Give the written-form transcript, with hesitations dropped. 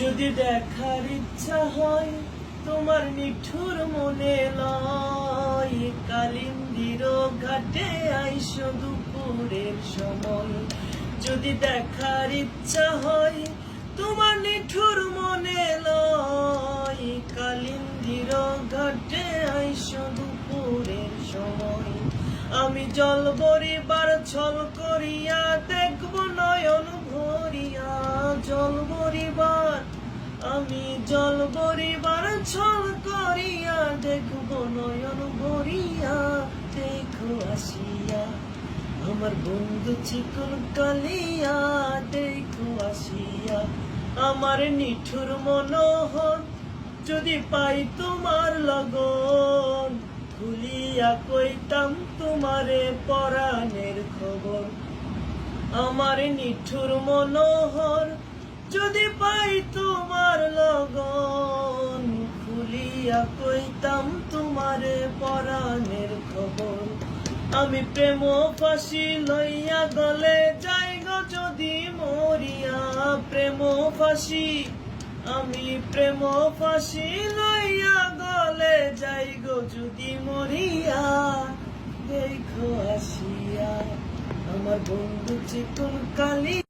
যদি দেখার ইচ্ছা হয় তোমার নিঠুর মনে লয়, কালিন্দির ঘাটে আইসো দুপুরের সময়। যদি দেখার ইচ্ছা হয় তোমার নিঠুর মনে লয়, কালিন্দির ঘাটে আইসো দুপুরের সময়। আমি জল ভরিবার ছল করিয়া দেখব নয়ন ভরিয়া, জল ভরিবার আমি জল ভরিবার ছল করিয়া দেখব নয়ন ভরিয়া। দেখো আসিয়া আমার বন্ধু চিকন কালিয়া, দেখো আসিয়া আমার নিঠুর মনোহর। যদি পাই তোমার লগন খুলিয়া কইতাম তোমারে পরাণের খবর। আমার নিঠুর মনোহর যদি পাই তোমার লগন খুলিয়া কইতাম তোমারে পরাণের খবর। আমি প্রেম ফাঁসি লইয়া গলে যাই গো যদি মরিয়া, প্রেম ফাঁসি আমি প্রেম ফাঁসি লইয়া গলে যাই গো যদি মরিয়া। দেখো আসিয়া আমার বন্ধু চিকন কালি।